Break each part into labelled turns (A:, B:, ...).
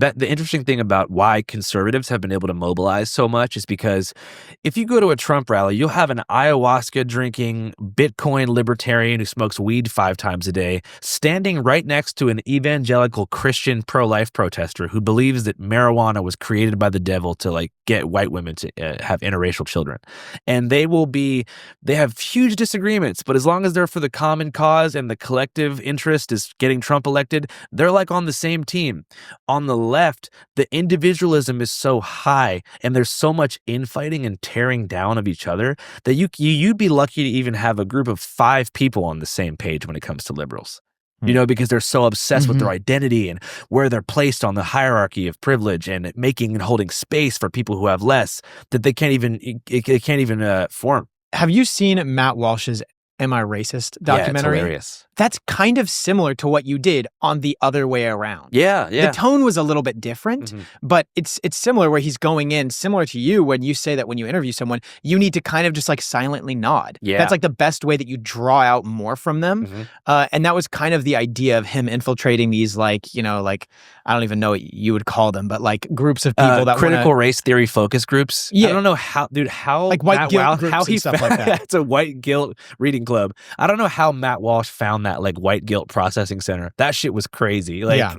A: That the interesting thing about why conservatives have been able to mobilize so much is because if you go to a Trump rally, you'll have an ayahuasca drinking Bitcoin libertarian who smokes weed 5 times a day standing right next to an evangelical Christian pro-life protester who believes that marijuana was created by the devil to like get white women to have interracial children. And they have huge disagreements, but as long as they're for the common cause and the collective interest is getting Trump elected, they're like on the same team. On the left, the individualism is so high and there's so much infighting and tearing down of each other that you'd be lucky to even have a group of 5 people on the same page when it comes to liberals. You know, because they're so obsessed with their identity and where they're placed on the hierarchy of privilege and making and holding space for people who have less that they can't even form.
B: Have you seen Matt Walsh's Am I Racist documentary?
A: Yeah, it's hilarious.
B: That's kind of similar to what you did on the other way around.
A: Yeah.
B: The tone was a little bit different, but it's similar where he's going in, similar to you when you say that when you interview someone, you need to kind of just like silently nod.
A: Yeah.
B: That's like the best way that you draw out more from them. And that was kind of the idea of him infiltrating these like, you know, like, I don't even know what you would call them, but like groups of people that
A: critical race theory focus groups.
B: Yeah.
A: I don't know how, dude, how
B: like white guilt groups
A: how
B: and stuff like that.
A: It's a white guilt reading club. I don't know how Matt Walsh found that like white guilt processing center. That shit was crazy. Like, I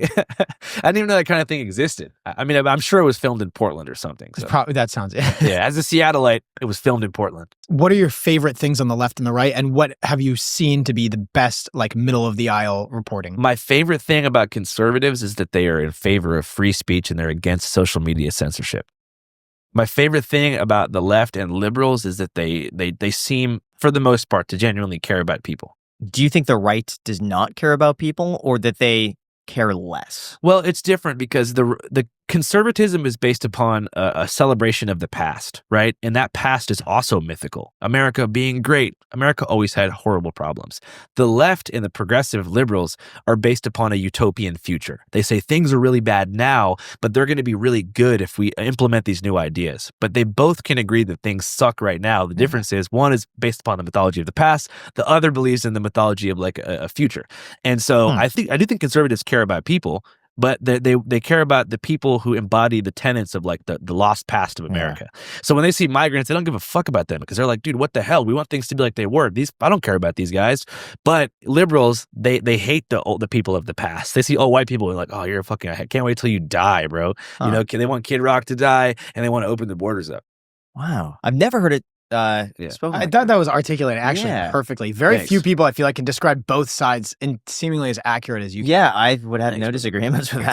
A: didn't even know that kind of thing existed. I mean, I'm sure it was filmed in Portland or something. So.
B: Probably that sounds it.
A: Yeah, as a Seattleite, it was filmed in Portland.
B: What are your favorite things on the left and the right, and what have you seen to be the best, like middle of the aisle reporting?
A: My favorite thing about conservatives is that they are in favor of free speech and they're against social media censorship. My favorite thing about the left and liberals is that they seem, for the most part, to genuinely care about people.
C: Do you think the right does not care about people, or that they care less?
A: Well, it's different because the conservatism is based upon a celebration of the past, right? And that past is also mythical. America being great. America always had horrible problems. The left and the progressive liberals are based upon a utopian future. They say things are really bad now, but they're going to be really good if we implement these new ideas. But they both can agree that things suck right now. The difference is one is based upon the mythology of the past. The other believes in the mythology of like a future. And so I do think conservatives care about people, but they care about the people who embody the tenets of like the lost past of America. So when they see migrants, they don't give a fuck about them because they're like, dude, what the hell? We want things to be like they were. I don't care about these guys. But liberals, they hate the people of the past. They see white people and like, oh, you're fucking, I can't wait till you die, bro. You know, they want Kid Rock to die and they want to open the borders up.
C: Wow, I've never heard it. Spoken
B: I thought that was articulated actually perfectly. Very few people I feel like can describe both sides and seemingly as accurate as you can.
C: Yeah, I would have no disagreements with that.